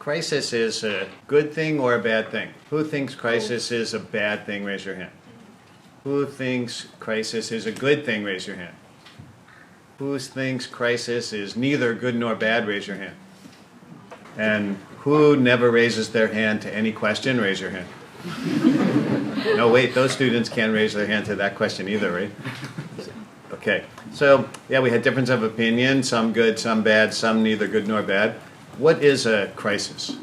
crisis is a good thing or a bad thing? Who thinks crisis is a bad thing? Raise your hand. Who thinks crisis is a good thing? Raise your hand. Who thinks crisis is neither good nor bad? Raise your hand. And who never raises their hand to any question? Raise your hand. No, wait, those students can't raise their hand to that question either, right? Okay, so yeah, we had difference of opinion, some good, some bad, some neither good nor bad. What is a crisis?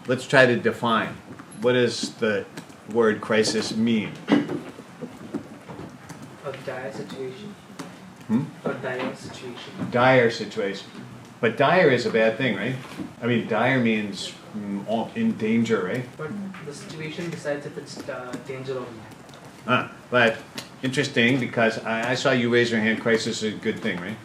Let's try to define. What does the word crisis mean? A dire situation. A dire situation. Dire situation. But dire is a bad thing, right? I mean, dire means in danger, right? But the situation decides if it's danger or not. But interesting, because I saw you raise your hand, crisis is a good thing, right?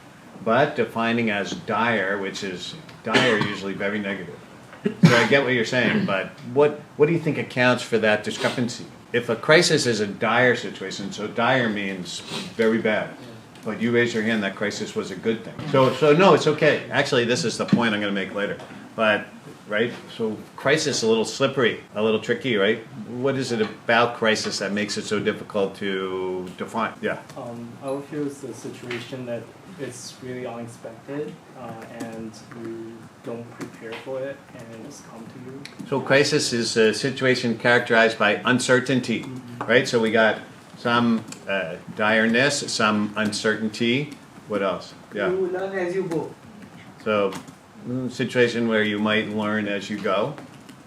But defining as dire, which is dire usually very negative. So I get what you're saying, but what do you think accounts for that discrepancy? If a crisis is a dire situation, so dire means very bad. But you raised your hand that crisis was a good thing. So no, it's okay. Actually, this is the point I'm going to make later. But, right, so crisis is a little slippery, a little tricky, right? What is it about crisis that makes it so difficult to define? Yeah. I would feel it's a situation that it's really unexpected and you don't prepare for it and it just come to you. So crisis is a situation characterized by uncertainty, right? So we got some direness, some uncertainty. What else? Yeah. You learn as you go. So situation where you might learn as you go.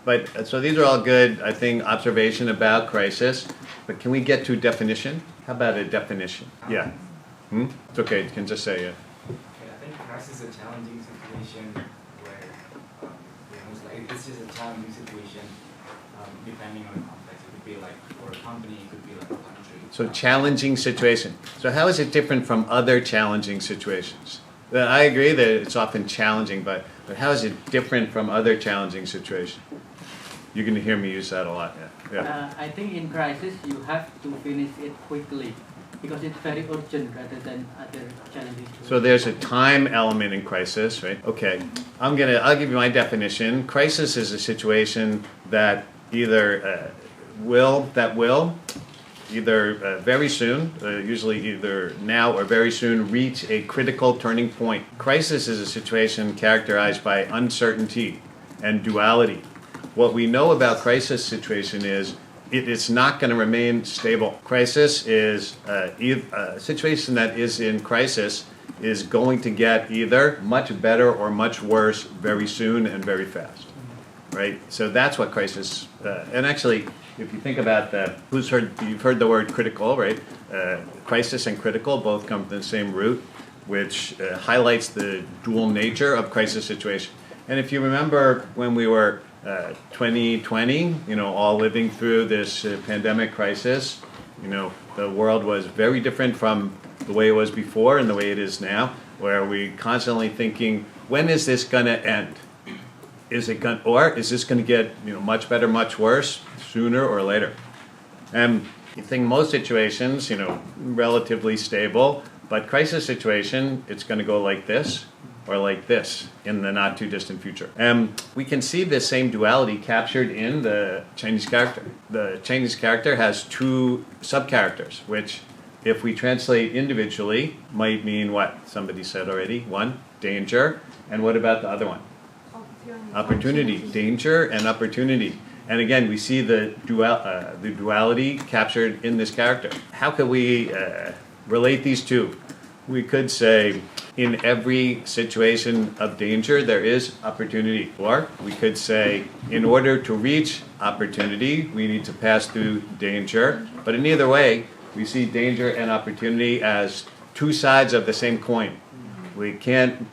But so these are all good, I think, observation about crisis. But can we get to definition? How about a definition? Yeah. It's okay. You can just say it. Yeah, I think crisis is a challenging situation where it's just a challenging situation depending on the context. It could be like for a company, it could be like a country. So challenging situation. So how is it different from other challenging situations? I agree that it's often challenging, but how is it different from other challenging situations? You're going to hear me use that a lot. Yeah. I think in crisis you have to finish it quickly because it's very urgent rather than other challenging situations. So there's a time element in crisis, right? Okay. I'll give you my definition. Crisis is a situation that either will very soon, usually either now or very soon, reach a critical turning point. Crisis is a situation characterized by uncertainty and duality. What we know about crisis situation is it's not going to remain stable. Crisis is a situation that is in crisis is going to get either much better or much worse very soon and very fast. Right? So that's what crisis, and actually, if you think about you've heard the word critical, right? Crisis and critical both come from the same root, which highlights the dual nature of crisis situation. And if you remember when we were 2020, all living through this pandemic crisis, the world was very different from the way it was before and the way it is now, where we constantly thinking, when is this going to end? Is this going to get much better, much worse, sooner or later? And you think most situations, relatively stable, but crisis situation, it's going to go like this or like this in the not too distant future. And we can see this same duality captured in the Chinese character. The Chinese character has two sub-characters, which if we translate individually might mean what? Somebody said already. One, danger. And what about the other one? Opportunity. Danger and opportunity. And again, we see the duality captured in this character. How could we relate these two? We could say, in every situation of danger, there is opportunity. Or we could say, in order to reach opportunity, we need to pass through danger. But in either way, we see danger and opportunity as two sides of the same coin. We can't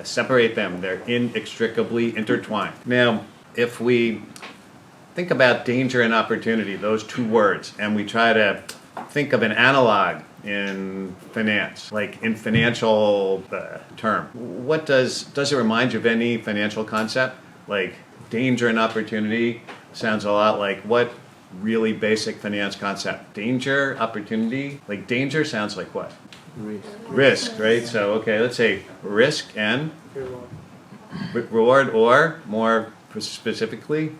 separate them. They're inextricably intertwined. Now, if we think about danger and opportunity, those two words, and we try to think of an analog in finance, like in financial term, what does it remind you of any financial concept? Like danger and opportunity sounds a lot like what really basic finance concept? Danger, opportunity, like danger sounds like what? Risk, right? So, okay, let's say risk and Reward or, more specifically,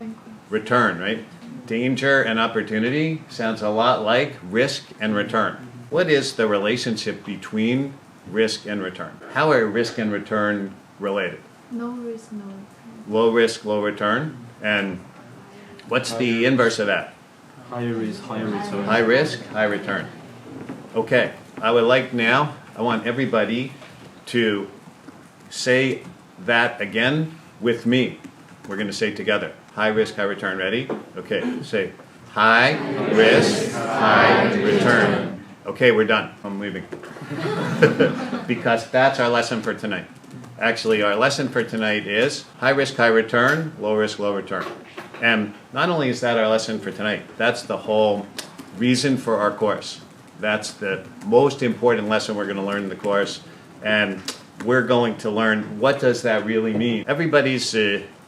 return, right? Danger and opportunity sounds a lot like risk and return. What is the relationship between risk and return? How are risk and return related? No risk, no return. Low risk, low return. And what's the inverse of that? Higher risk, higher return. High risk, high return. Okay, I want everybody to say that again with me. We're going to say it together. High risk, high return. Ready? Okay, say high risk, high return. Okay, we're done. I'm leaving. Because that's our lesson for tonight. Actually, our lesson for tonight is high risk, high return, low risk, low return. And not only is that our lesson for tonight, that's the whole reason for our course. That's the most important lesson we're going to learn in the course. And we're going to learn, what does that really mean? Everybody's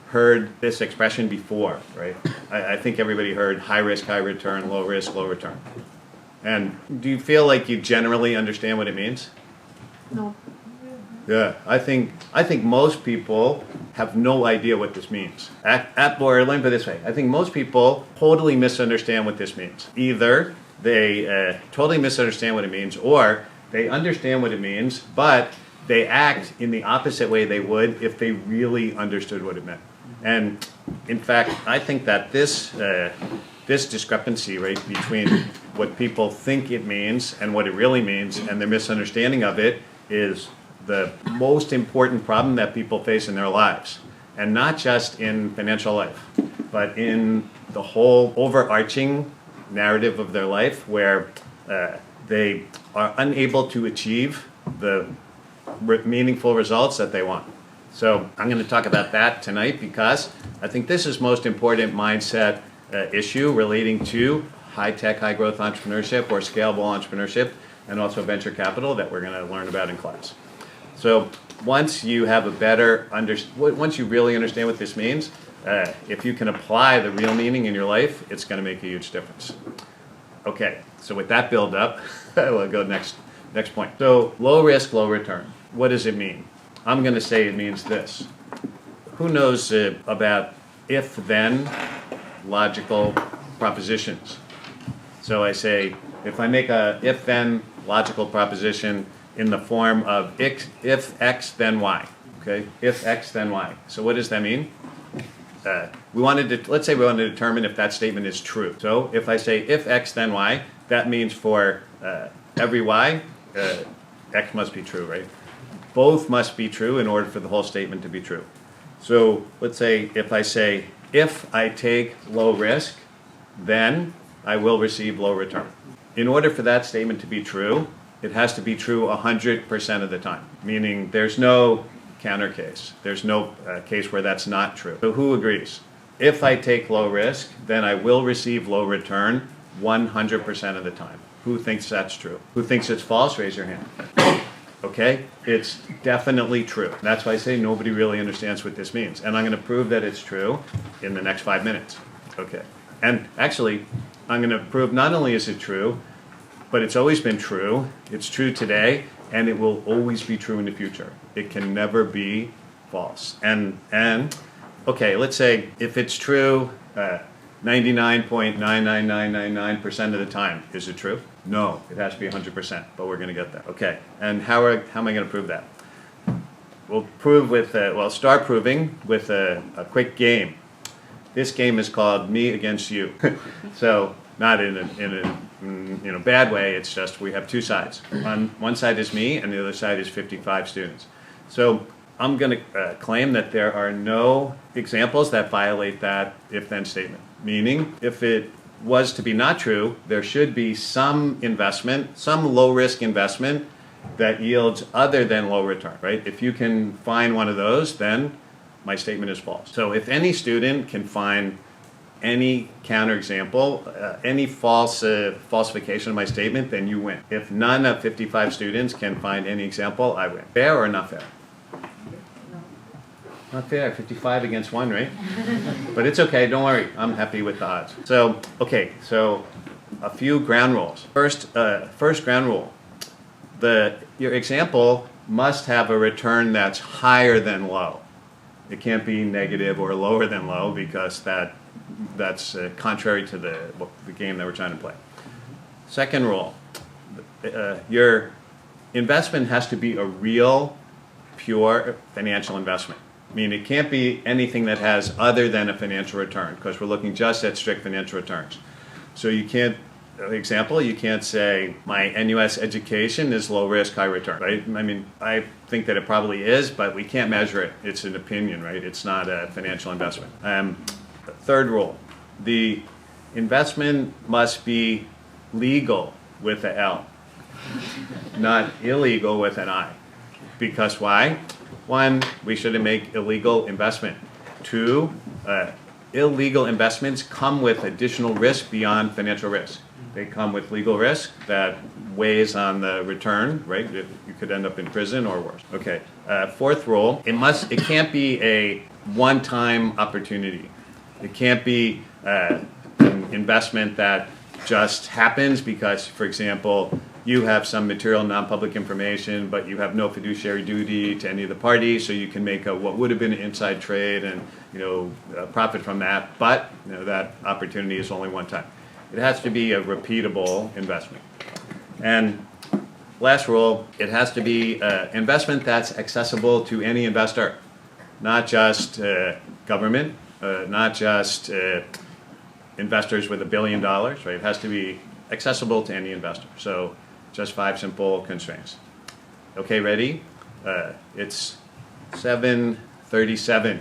heard this expression before, right? I think everybody heard high risk, high return, low risk, low return. And do you feel like you generally understand what it means? No. Yeah, I think most people have no idea what this means. Or let me put it this way. I think most people totally misunderstand what this means. Either they totally misunderstand what it means, or they understand what it means, but they act in the opposite way they would if they really understood what it meant. And in fact, I think that this discrepancy, right, between what people think it means and what it really means, and their misunderstanding of it, is the most important problem that people face in their lives. And not just in financial life, but in the whole overarching narrative of their life, where they are unable to achieve the meaningful results that they want. So I'm going to talk about that tonight, because I think this is most important mindset issue relating to high-tech, high-growth entrepreneurship or scalable entrepreneurship, and also venture capital, that we're going to learn about in class. So once you have a better once you really understand what this means, if you can apply the real meaning in your life, it's going to make a huge difference. Okay, so with that build up, we'll go next point. So low risk, low return. What does it mean? I'm going to say it means this. Who knows about if-then logical propositions? So I say, if I make a if-then logical proposition in the form of if X, then Y. Okay, if X, then Y. So what does that mean? Let's say we want to determine if that statement is true. So if I say if X, then Y, that means for every Y, X must be true, right? Both must be true in order for the whole statement to be true. So let's say if I say, if I take low risk, then I will receive low return. In order for that statement to be true, it has to be true 100% of the time, meaning there's no counter case. There's no case where that's not true. So who agrees? If I take low risk, then I will receive low return 100% of the time. Who thinks that's true? Who thinks it's false? Raise your hand. Okay, it's definitely true. That's why I say nobody really understands what this means. And I'm going to prove that it's true in the next 5 minutes. Okay, and actually, I'm going to prove not only is it true, but it's always been true, it's true today, and it will always be true in the future. It can never be false. And okay, let's say if it's true 99.99999% of the time, is it true? No, it has to be 100%, but we're going to get there. Okay, and how am I going to prove that? We'll prove with, start proving with a quick game. This game is called Me Against You. So, not in a bad way, it's just we have two sides. On one side is me, and the other side is 55 students. So, I'm going to claim that there are no examples that violate that if-then statement. Meaning, if it was to be not true, there should be some investment, some low-risk investment that yields other than low return, right? If you can find one of those, then my statement is false. So if any student can find any counterexample, any falsification of my statement, then you win. If none of 55 students can find any example, I win. Fair or not fair? Not fair, 55 against 1, right? But it's okay, don't worry, I'm happy with the odds. So, okay, so a few ground rules. First ground rule, your example must have a return that's higher than low. It can't be negative or lower than low because that's contrary to the game that we're trying to play. Second rule, your investment has to be a real, pure financial investment. I mean, it can't be anything that has other than a financial return because we're looking just at strict financial returns. So you can't, example, you can't say my NUS education is low risk, high return, right? I mean, I think that it probably is, but we can't measure it. It's an opinion, right? It's not a financial investment. Third rule, the investment must be legal with a L, not illegal with an I. Because why? One, we shouldn't make illegal investment. Two, illegal investments come with additional risk beyond financial risk. They come with legal risk that weighs on the return, right? You could end up in prison or worse. Okay. Fourth rule, it can't be a one-time opportunity. It can't be an investment that just happens because, for example, you have some material non-public information, but you have no fiduciary duty to any of the parties, so you can make what would have been an inside trade and profit from that. But that opportunity is only one time. It has to be a repeatable investment. And last rule, it has to be an investment that's accessible to any investor, not just government, not just investors with $1 billion, right? It has to be accessible to any investor. So just 5 simple constraints. Okay, ready? It's 7:37.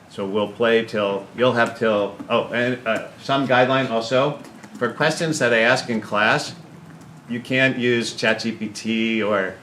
So we'll play you'll have till, and some guideline also. For questions that I ask in class, you can't use ChatGPT or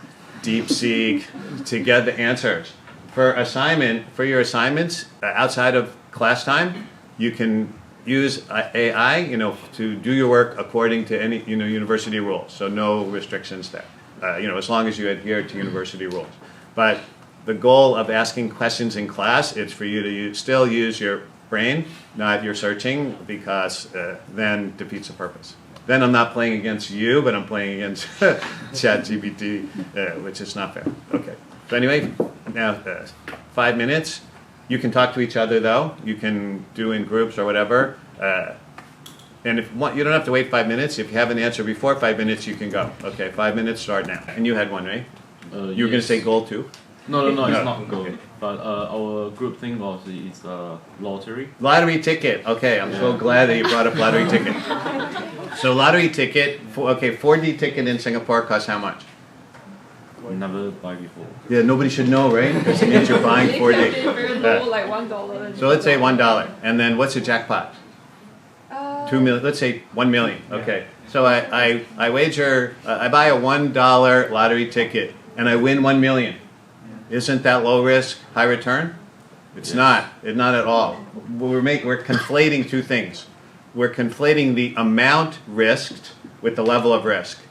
DeepSeek to get the answers. For your assignments outside of class time, you can use AI, to do your work according to any, university rules. So no restrictions there. As long as you adhere to university rules. But the goal of asking questions in class is for you to still use your brain, not your searching, because then defeats the purpose. Then I'm not playing against you, but I'm playing against ChatGPT, which is not fair. Okay. So anyway, now 5 minutes. You can talk to each other though. You can do in groups or whatever. And if you don't have to wait 5 minutes. If you have an answer before 5 minutes, you can go. Okay, 5 minutes, start now. And you had one, right? You were going to say goal too? No, No. it's not goal. Okay. But our group thing it's lottery. Lottery ticket. Okay, I'm so glad that you brought up lottery ticket. So lottery ticket, 4D ticket in Singapore costs how much? Never buy before. Yeah, nobody should know, right? Because it means you're buying 4D. Very low, like $1. So let's say $1. And then what's the jackpot? 2 million, let's say 1 million. Okay. So I wager, I buy a $1 lottery ticket and I win 1 million. Isn't that low risk, high return? It's not. It's not at all. We're conflating two things. We're conflating the amount risked with the level of risk.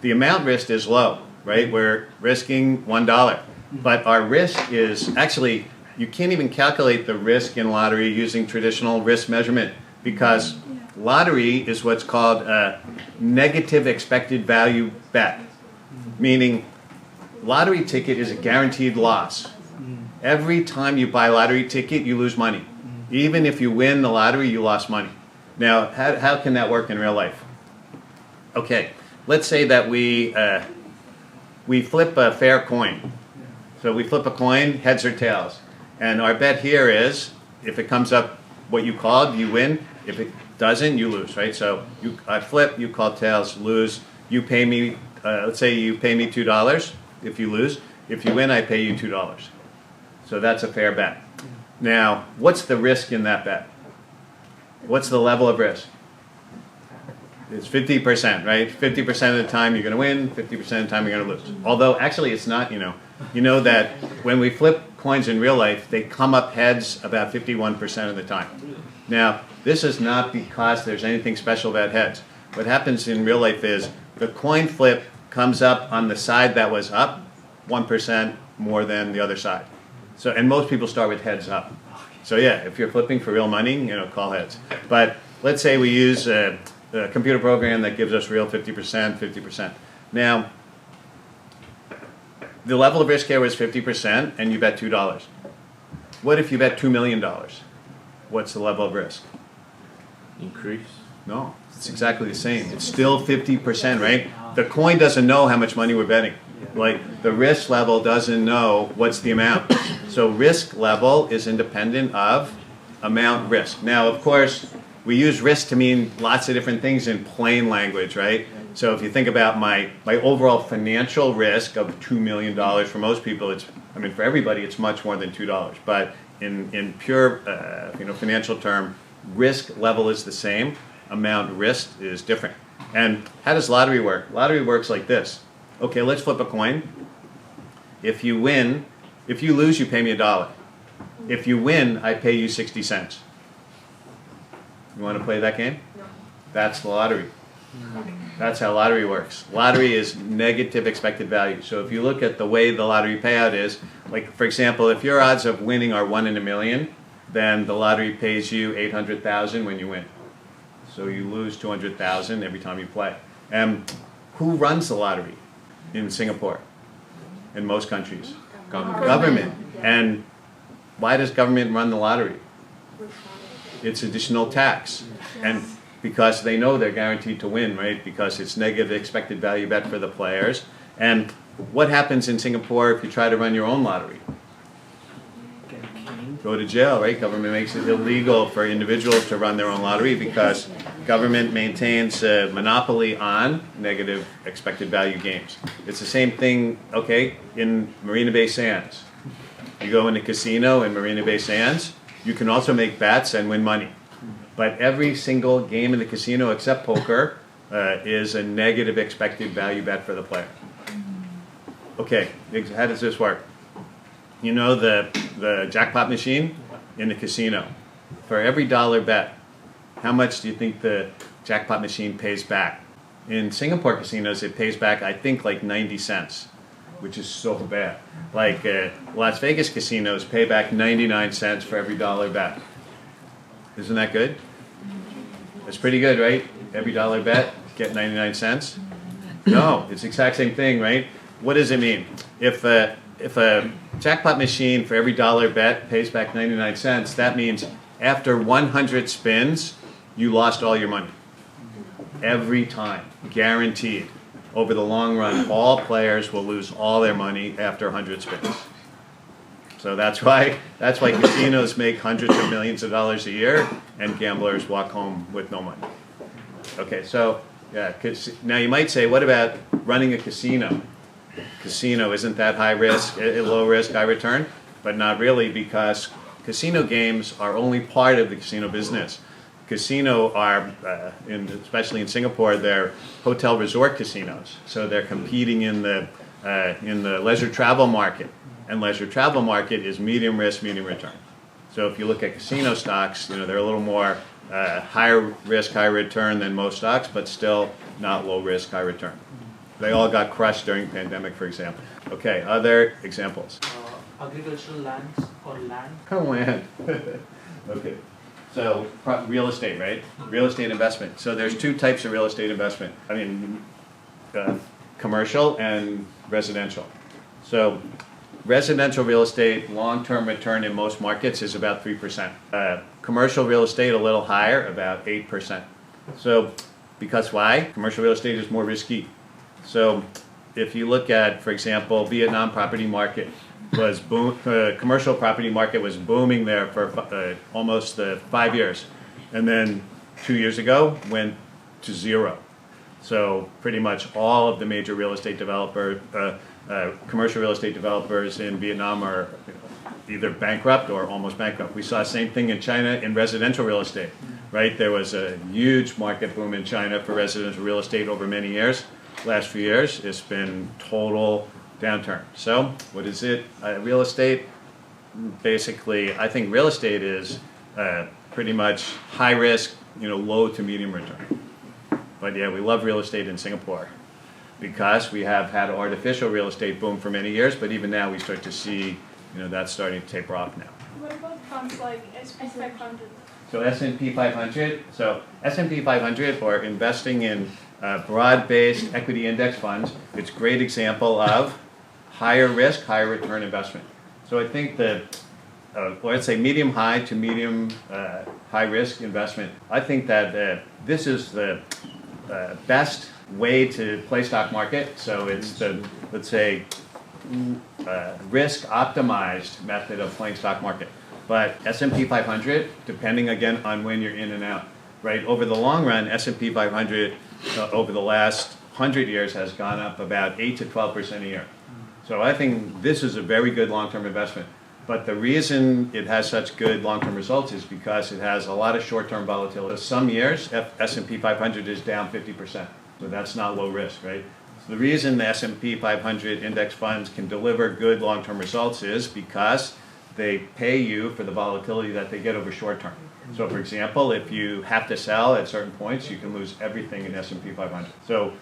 The amount risked is low, right? We're risking $1. But our risk is actually, you can't even calculate the risk in lottery using traditional risk measurement because lottery is what's called a negative expected value bet, meaning lottery ticket is a guaranteed loss. Every time you buy a lottery ticket, you lose money. Even if you win the lottery, you lost money. Now, how can that work in real life? Okay, let's say that we flip a fair coin. So we flip a coin, heads or tails. And our bet here is, if it comes up what you called, you win. If it doesn't, you lose, right? So I flip, you call tails, lose. You pay me, let's say you pay me $2 if you lose. If you win, I pay you $2. So that's a fair bet. Now, what's the risk in that bet? What's the level of risk? It's 50%, right? 50% of the time you're going to win, 50% of the time you're going to lose. Although, actually, it's not, You know that when we flip coins in real life, they come up heads about 51% of the time. Now, this is not because there's anything special about heads. What happens in real life is the coin flip comes up on the side that was up 1% more than the other side. So, and most people start with heads up. So yeah, if you're flipping for real money, call heads. But let's say we use a computer program that gives us real 50%, 50%. Now, the level of risk here was 50%, and you bet $2. What if you bet $2 million? What's the level of risk? Increase. No, it's exactly the same. It's still 50%, right? The coin doesn't know how much money we're betting. Like, the risk level doesn't know what's the amount. So risk level is independent of amount risk. Now, of course, we use risk to mean lots of different things in plain language, right? So if you think about my overall financial risk of $2 million for most people, for everybody, it's much more than $2. But in pure, financial term, risk level is the same. Amount risked is different. And how does lottery work? Lottery works like this. Okay, let's flip a coin. If you lose, you pay me $1. If you win, I pay you 60 cents. You want to play that game? No. That's the lottery. That's how lottery works. Lottery is negative expected value. So if you look at the way the lottery payout is, like for example, if your odds of winning are 1 in a million, then the lottery pays you 800,000 when you win. So you lose 200,000 every time you play. And who runs the lottery in Singapore? In most countries? Government. And why does government run the lottery? It's additional tax. And because they know they're guaranteed to win, right? Because it's negative expected value bet for the players. And what happens in Singapore if you try to run your own lottery? Get caned. Go to jail, right? Government makes it illegal for individuals to run their own lottery because government maintains a monopoly on negative expected value games. It's the same thing, okay, in Marina Bay Sands. You go in a casino in Marina Bay Sands, you can also make bets and win money. But every single game in the casino except poker is a negative expected value bet for the player. Okay, how does this work? You know the jackpot machine in the casino. For every $1 bet, how much do you think the jackpot machine pays back? In Singapore casinos, it pays back, I think, like 90 cents, which is so bad. Like Las Vegas casinos pay back 99 cents for every $1 bet. Isn't that good? That's pretty good, right? Every $1 bet, get 99 cents? No, it's the exact same thing, right? What does it mean? If a jackpot machine for every $1 bet pays back 99 cents, that means after 100 spins, you lost all your money. Every time, guaranteed. Over the long run, all players will lose all their money after 100 spins. So that's why casinos make hundreds of millions of dollars a year, and gamblers walk home with no money. Okay, so yeah, now you might say, what about running a casino? Casino, isn't that high risk, low risk, high return? But not really, because casino games are only part of the casino business. Casino are, especially in Singapore, they're hotel resort casinos. So they're competing in the leisure travel market. And leisure travel market is medium risk, medium return. So if you look at casino stocks, they're a little more higher risk, high return than most stocks, but still not low risk, high return. They all got crushed during the pandemic, for example. Okay, other examples. Agricultural lands or land. Land. Okay. So real estate, right? Real estate investment. So there's two types of real estate investment. Commercial and residential. So residential real estate, long-term return in most markets is about 3%. Commercial real estate, a little higher, about 8%. So because why? Commercial real estate is more risky. So if you look at, for example, Vietnam property market was commercial property market was booming there for almost 5 years, and then 2 years ago went to zero. So pretty much all of the major real estate commercial real estate developers in Vietnam are either bankrupt or almost bankrupt. We saw the same thing in China in residential real estate, right? There was a huge market boom in China for residential real estate over many years. Last few years, it's been total downturn. So what is it? Real estate, basically, I think real estate is pretty much high risk, low to medium return. But yeah, we love real estate in Singapore because we have had artificial real estate boom for many years, but even now we start to see, that's starting to taper off now. What about funds like SP 500? So S&P 500, S&P 500 or investing in broad-based equity index funds, it's a great example of higher risk, higher return investment. So I think the let's say medium high to medium high risk investment, I think that this is the best way to play stock market. So it's the, let's say, risk optimized method of playing stock market. But S&P 500, depending again on when you're in and out, right? Over the long run, S&P 500 over the last 100 years has gone up about 8 to 12% a year. So I think this is a very good long-term investment. But the reason it has such good long-term results is because it has a lot of short-term volatility. Some years, S&P 500 is down 50%. So that's not low risk, right? So the reason the S&P 500 index funds can deliver good long-term results is because they pay you for the volatility that they get over short term. So for example, if you have to sell at certain points, you can lose everything in S&P 500. So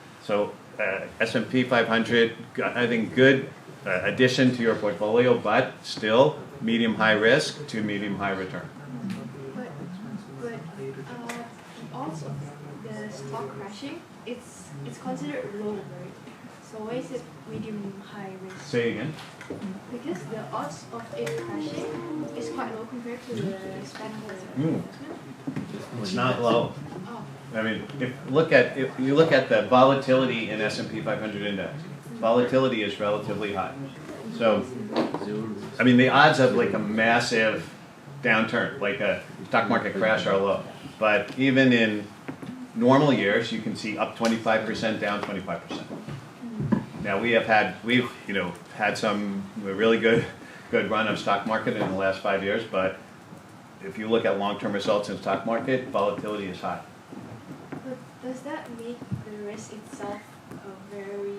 S&P 500, I think good addition to your portfolio, but still medium high risk to medium high return. But odds of the stock crashing, it's considered low, right? So why is it medium high risk? Say again. Because the odds of it crashing is quite low compared to the standard Mm. investment. It's not low. Oh, I mean, if you look at the volatility in S&P 500 index, volatility is relatively high. So, I mean, the odds of like a massive downturn, like a stock market crash, are low. But even in normal years, you can see up 25%, down 25%. Now we've had some really good run of stock market in the last 5 years, but if you look at long-term results in stock market, volatility is high. but does that make the risk itself a very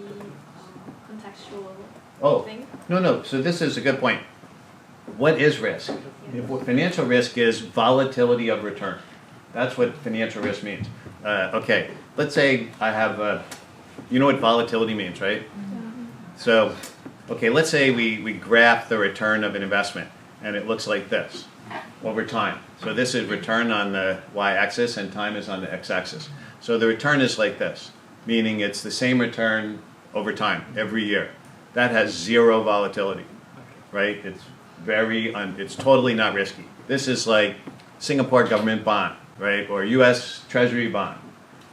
contextual thing? No. So this is a good point. What is risk? Financial risk is volatility of return. That's what financial risk means. Okay, let's say I have you know what volatility means, right? So, okay, let's say we graph the return of an investment, and it looks like this over time. So this is return on the y-axis, and time is on the x-axis. So the return is like this, meaning it's the same return over time, every year. That has zero volatility, right? It's totally not risky. This is like Singapore government bond, right? Or U.S. Treasury bond.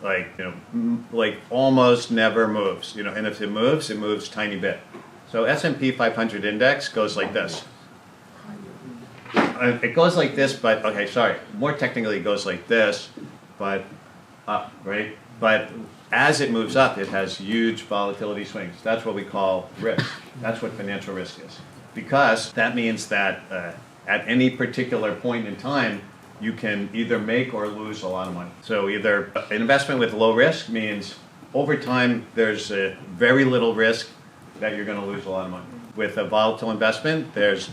Like almost never moves, and if it moves tiny bit. So S&P 500 index goes like this. It goes like this, but okay, sorry. More technically, it goes like this, but up, right? But as it moves up, it has huge volatility swings. That's what we call risk. That's what financial risk is. Because that means that at any particular point in time, you can either make or lose a lot of money. So either an investment with low risk means over time there's very little risk that you're going to lose a lot of money. With a volatile investment, there's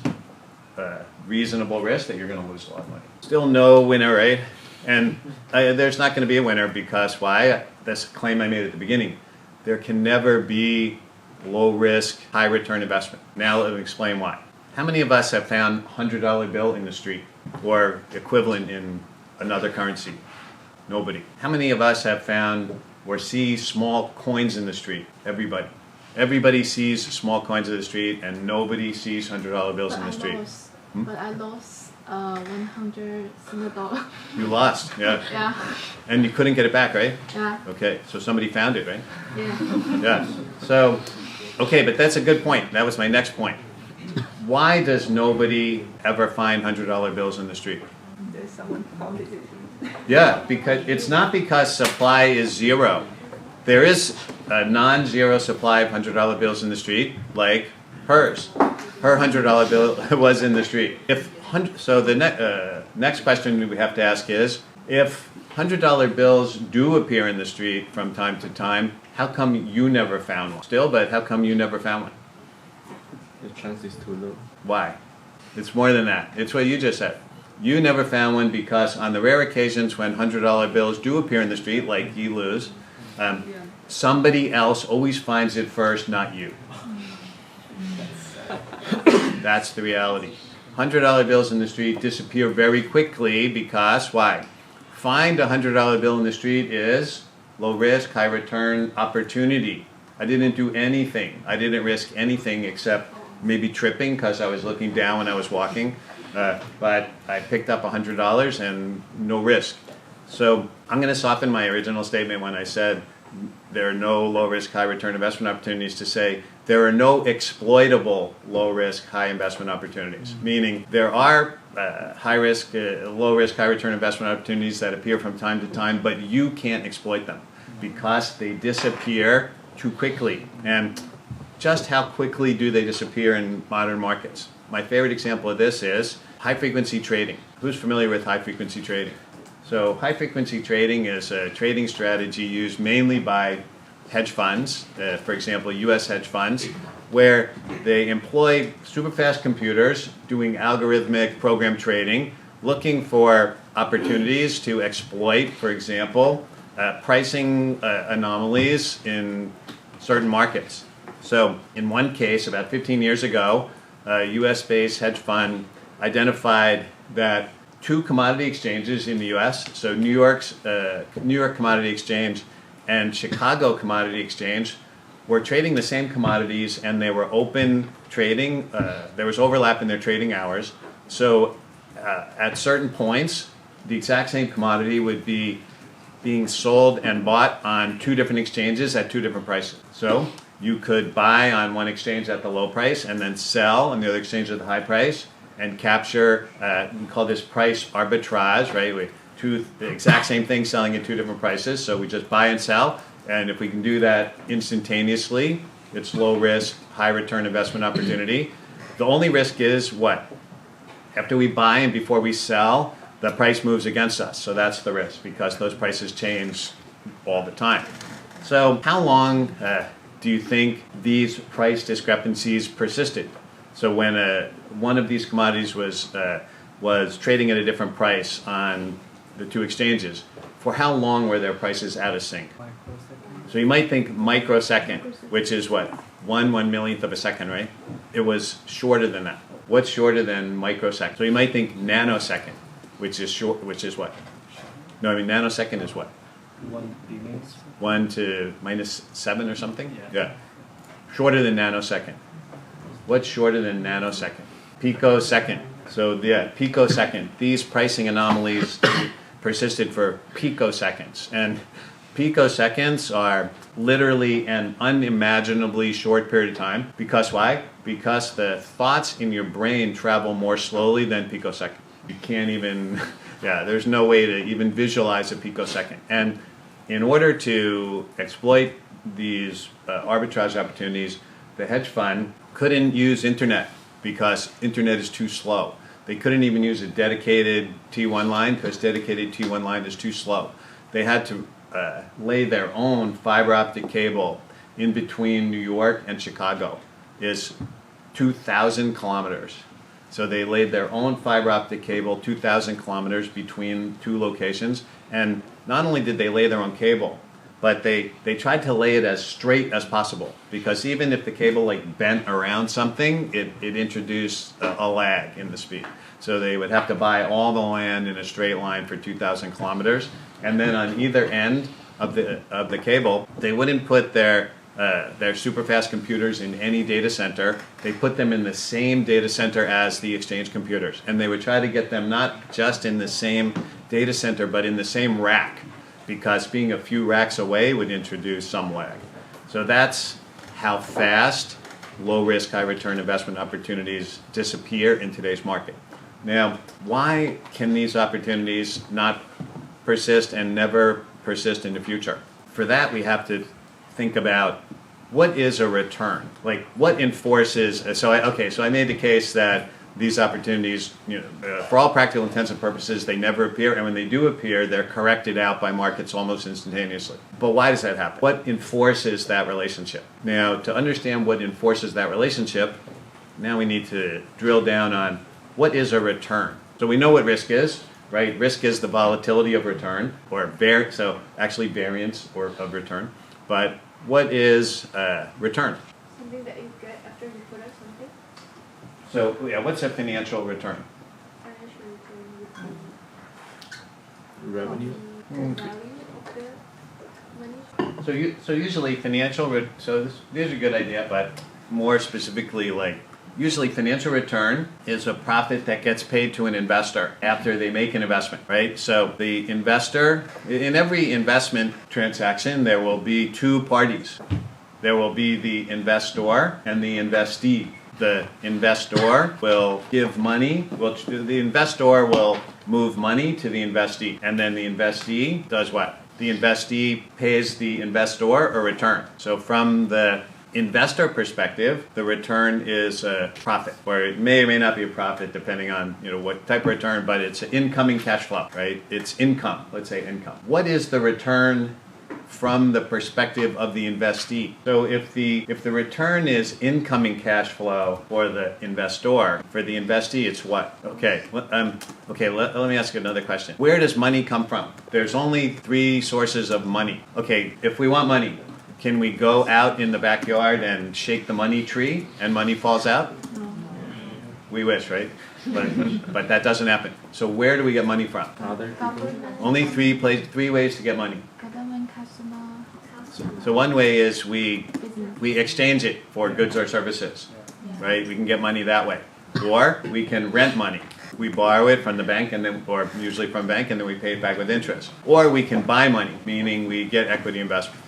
reasonable risk that you're going to lose a lot of money. Still no winner, right? And there's not going to be a winner because why? That's a claim I made at the beginning. There can never be low risk, high return investment. Now let me explain why. How many of us have found $100 bill in the street or equivalent in another currency? Nobody. How many of us have found or see small coins in the street? Everybody. Everybody sees small coins in the street and nobody sees $100 bills in the street. But I lost 100 $100. You lost, yeah. Yeah. And you couldn't get it back, right? Yeah. Okay, so somebody found it, right? Yeah. Yeah. So, okay, but that's a good point. That was my next point. Why does nobody ever find $100 bills in the street? There's someone found it. Yeah, because it's not because supply is zero. There is a non-zero supply of $100 bills in the street, like hers. Her $100 bill was in the street. So the next question we have to ask is, if $100 bills do appear in the street from time to time, how come you never found one? Still, but how come you never found one? The chance is too low. Why? It's more than that. It's what you just said. You never found one because on the rare occasions when $100 bills do appear in the street, like you lose, somebody else always finds it first, not you. That's the reality. $100 bills in the street disappear very quickly because why? Find a $100 bill in the street is low risk, high return opportunity. I didn't do anything. I didn't risk anything except maybe tripping because I was looking down when I was walking. but I picked up $100 and no risk. So I'm going to soften my original statement when I said there are no low-risk, high-return investment opportunities to say there are no exploitable low-risk, high investment opportunities. Meaning there are high-risk, low-risk, high-return investment opportunities that appear from time to time, but you can't exploit them because they disappear too quickly. And just how quickly do they disappear in modern markets? My favorite example of this is high-frequency trading. Who's familiar with high-frequency trading? So high-frequency trading is a trading strategy used mainly by hedge funds, for example, U.S. hedge funds, where they employ super fast computers doing algorithmic program trading, looking for opportunities to exploit, for example, pricing anomalies in certain markets. So in one case, about 15 years ago, a US-based hedge fund identified that two commodity exchanges in the US, so New York Commodity Exchange and Chicago Commodity Exchange, were trading the same commodities and they were open trading. There was overlap in their trading hours. So at certain points, the exact same commodity would be being sold and bought on two different exchanges at two different prices. So you could buy on one exchange at the low price and then sell on the other exchange at the high price and capture, we call this price arbitrage, right? The exact same thing selling at two different prices. So we just buy and sell. And if we can do that instantaneously, it's low risk, high return investment opportunity. The only risk is what? After we buy and before we sell, the price moves against us. So that's the risk because those prices change all the time. So how long do you think these price discrepancies persisted? So when one of these commodities was trading at a different price on the two exchanges, for how long were their prices out of sync? So you might think microsecond, which is what? 1/1,000,000th of a second, right? It was shorter than that. What's shorter than microsecond? So you might think nanosecond, which is short, which is what? No, I mean nanosecond is what? 1 billionth. 1 to -7 or something? Yeah. Shorter than nanosecond. What's shorter than nanosecond? Picosecond. So yeah, picosecond. These pricing anomalies persisted for picoseconds. And picoseconds are literally an unimaginably short period of time. Because why? Because the thoughts in your brain travel more slowly than picosecond. You can't even, there's no way to even visualize a picosecond. And in order to exploit these arbitrage opportunities, the hedge fund couldn't use internet because internet is too slow. They couldn't even use a dedicated T1 line because dedicated T1 line is too slow. They had to lay their own fiber optic cable in between New York and Chicago. Is 2,000 kilometers. So they laid their own fiber optic cable 2,000 kilometers between two locations. And not only did they lay their own cable, but they tried to lay it as straight as possible because even if the cable like bent around something, it introduced a lag in the speed. So they would have to buy all the land in a straight line for 2,000 kilometers, and then on either end of the cable, they wouldn't put their super fast computers in any data center. They put them in the same data center as the exchange computers, and they would try to get them not just in the same data center, but in the same rack, because being a few racks away would introduce some lag. So that's how fast low-risk, high-return investment opportunities disappear in today's market. Now, why can these opportunities not persist and never persist in the future? For that, we have to think about what is a return? Like, what enforces? So I made the case that these opportunities, for all practical intents and purposes, they never appear, and when they do appear, they're corrected out by markets almost instantaneously. But why does that happen? What enforces that relationship? Now, to understand what enforces that relationship, now we need to drill down on what is a return. So we know what risk is, right? Risk is the volatility of return, or variance of return. But what is return? Something that you get after you put out something. So what's a financial return? Financial return would be Revenue. the value of the money. So usually financial. These are a good idea, but more specifically, like Usually financial return is a profit that gets paid to an investor after they make an investment, right? So the investor, in every investment transaction, there will be two parties. There will be the investor and the investee. The investor will give money, the investor will move money to the investee, and then the investee does what? The investee pays the investor a return. So from the investor perspective, the return is a profit, or it may or may not be a profit depending on what type of return, but it's an incoming cash flow, right? It's income, let's say income. What is the return from the perspective of the investee? So if the return is incoming cash flow for the investor, for the investee it's what? Okay, let me ask you another question. Where does money come from? There's only three sources of money. Okay, if we want money, can we go out in the backyard and shake the money tree and money falls out? No. We wish, right? But that doesn't happen. So where do we get money from? Government. Only three ways to get money. Government, customer, So one way is we business. exchange it for goods or services, right? We can get money that way. Or we can rent money. We borrow it from the bank or usually from bank, and then we pay it back with interest. Or we can buy money, meaning we get equity investment.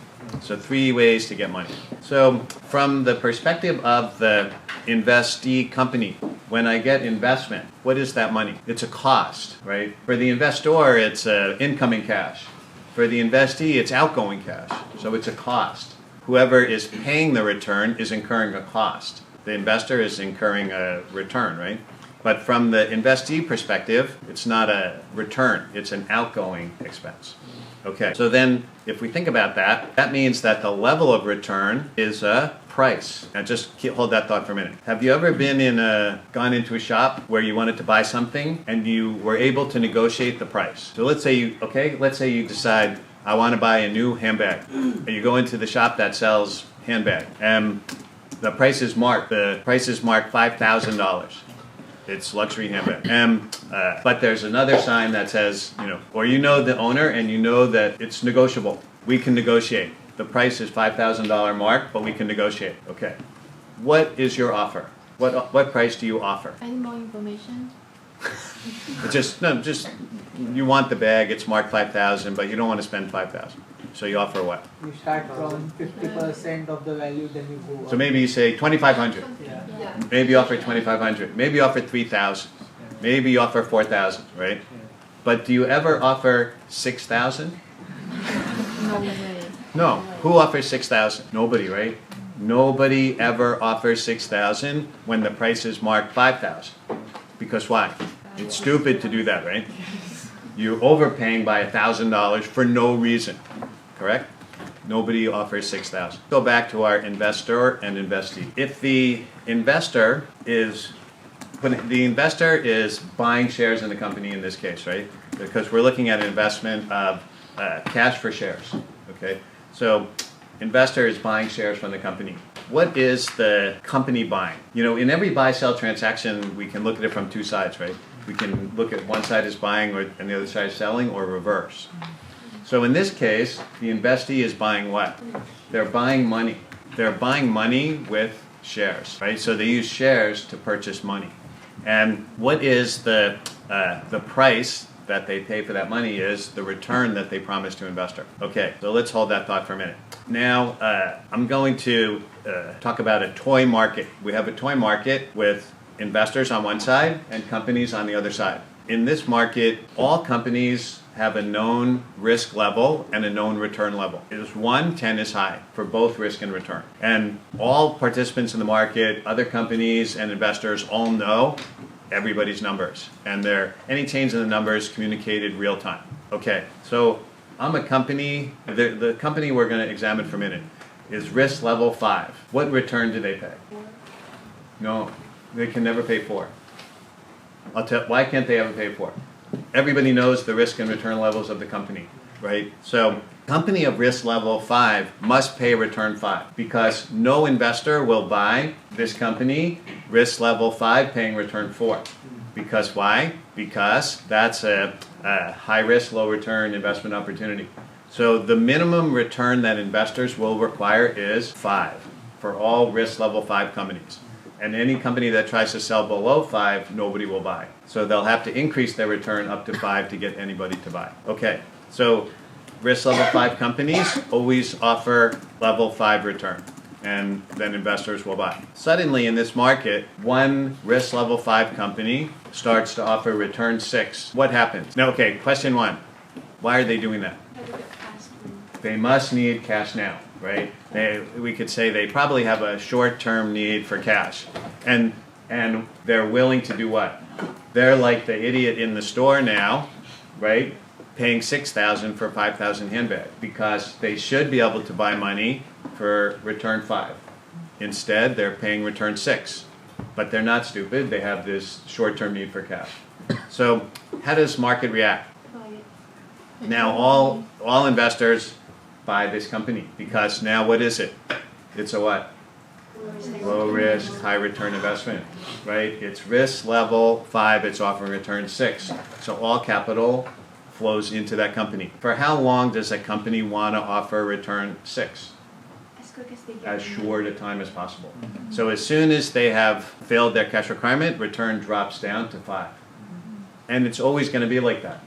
So three ways to get money. So from the perspective of the investee company, when I get investment, what is that money? It's a cost, right? For the investor, it's incoming cash. For the investee, it's outgoing cash. So it's a cost. Whoever is paying the return is incurring a cost. The investor is incurring a return, right? But from the investee perspective, it's not a return, it's an outgoing expense. Okay, so then if we think about that, that means that the level of return is a price. Now just hold that thought for a minute. Have you ever gone into a shop where you wanted to buy something and you were able to negotiate the price? So let's say you decide, I want to buy a new handbag. And you go into the shop that sells handbag, and the price is marked. The price is marked $5,000. It's luxury handbag. But there's another sign that says, or the owner and you know that it's negotiable. We can negotiate. The price is $5,000 mark, but we can negotiate. Okay. What is your offer? What price do you offer? Any more information? Just you want the bag. It's marked 5,000, but you don't want to spend 5,000. So you offer what? You start from 50% of the value, then you go up. So maybe you say 2,500. Yeah. Maybe you offer 2,500. Maybe you offer 3,000. Maybe you offer 4,000, right? But do you ever offer 6,000? No way. No. Who offers 6,000? Nobody, right? Nobody ever offers 6,000 when the price is marked 5,000. Because why? It's stupid to do that, right? You're overpaying by $1,000 for no reason, correct? Nobody offers 6,000. Go back to our investor and investee. If the investor is buying shares in the company in this case, right? Because we're looking at an investment of cash for shares, okay? So investor is buying shares from the company. What is the company buying? In every buy-sell transaction, we can look at it from two sides, right? We can look at one side is buying and the other side is selling, or reverse. So in this case, the investee is buying what? They're buying money. They're buying money with shares, right? So they use shares to purchase money. And what is the price that they pay for that money is the return that they promise to investor. Okay, so let's hold that thought for a minute. Now, I'm going to talk about a toy market. We have a toy market with investors on one side and companies on the other side. In this market, all companies have a known risk level and a known return level. It is 1, 10 is high for both risk and return. And all participants in the market, other companies and investors all know everybody's numbers. And any change in the numbers communicated real time. Okay, so I'm a company, the company we're going to examine for a minute is risk level 5. What return do they pay? No, they can never pay 4. Why can't they ever pay 4? Everybody knows the risk and return levels of the company, right? So company of risk level 5 must pay return 5 because no investor will buy this company risk level 5 paying return 4. Because why? Because that's a high risk, low return investment opportunity. So the minimum return that investors will require is 5 for all risk level 5 companies. And any company that tries to sell below 5, nobody will buy. So they'll have to increase their return up to 5 to get anybody to buy. Okay, so risk level 5 companies always offer level 5 return, and then investors will buy. Suddenly in this market, one risk level 5 company starts to offer return 6. What happens? Now, okay, question 1. Why are they doing that? They must need cash now, right? We could say they probably have a short-term need for cash. And they're willing to do what? They're like the idiot in the store now, right? Paying $6,000 for a $5,000 handbag because they should be able to buy money for return 5. Instead, they're paying return 6. But they're not stupid. They have this short-term need for cash. So how does market react? Now all investors buy this company because now what is it? It's a what? Low risk, high return investment, right? It's risk level 5, it's offering return 6. So all capital flows into that company. For how long does a company want to offer return 6? As quick as they get. As short a time as possible. So as soon as they have failed their cash requirement, return drops down to 5. And it's always going to be like that.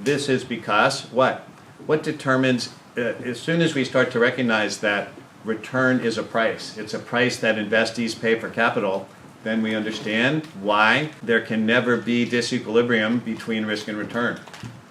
This is because what? What determines, as soon as we start to recognize that return is a price, it's a price that investees pay for capital, then we understand why there can never be disequilibrium between risk and return.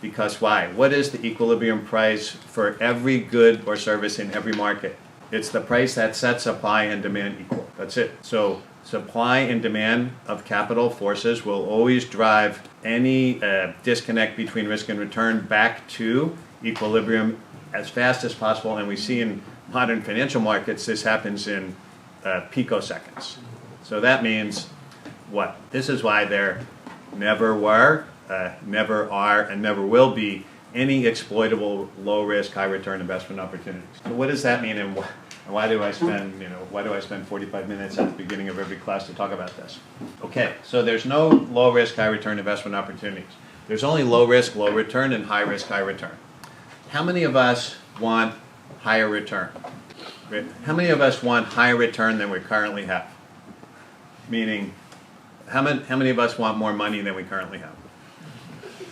Because why? What is the equilibrium price for every good or service in every market? It's the price that sets supply and demand equal. That's it. So supply and demand of capital forces will always drive any disconnect between risk and return back to equilibrium as fast as possible. And we see in modern financial markets, this happens in picoseconds. So that means what? This is why there never were, never are, and never will be any exploitable low-risk, high-return investment opportunities. So what does that mean, and why do I spend 45 minutes at the beginning of every class to talk about this? Okay, so there's no low-risk, high-return investment opportunities. There's only low-risk, low-return, and high-risk, high-return. How many of us want higher return? Right? How many of us want higher return than we currently have? Meaning, how many of us want more money than we currently have?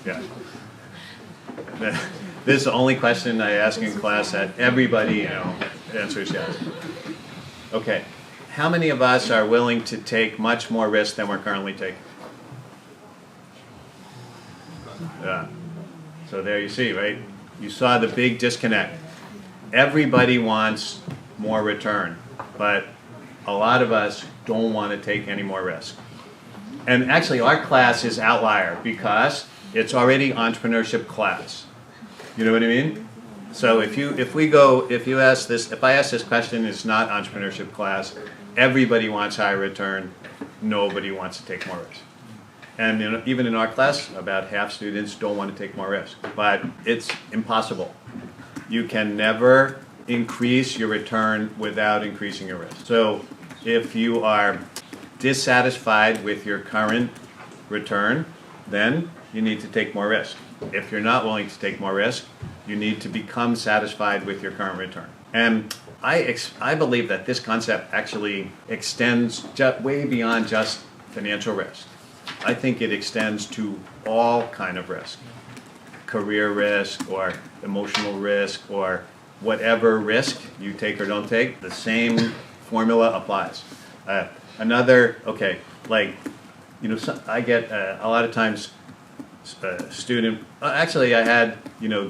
Yeah. This is the only question I ask in class that everybody, answers yes. Okay. How many of us are willing to take much more risk than we're currently taking? Yeah. So there you see, right? You saw the big disconnect. Everybody wants more return, but a lot of us don't want to take any more risk. And actually, our class is outlier because it's already entrepreneurship class. You know what I mean? So if I ask this question, it's not entrepreneurship class. Everybody wants high return. Nobody wants to take more risk. And even in our class, about half students don't want to take more risk. But it's impossible. You can never increase your return without increasing your risk. So if you are dissatisfied with your current return, then you need to take more risk. If you're not willing to take more risk, you need to become satisfied with your current return. And I believe that this concept actually extends way beyond just financial risk. I think it extends to all kind of risk. Career risk or emotional risk or whatever risk you take or don't take, the same formula applies. I get a lot of times student, actually I had,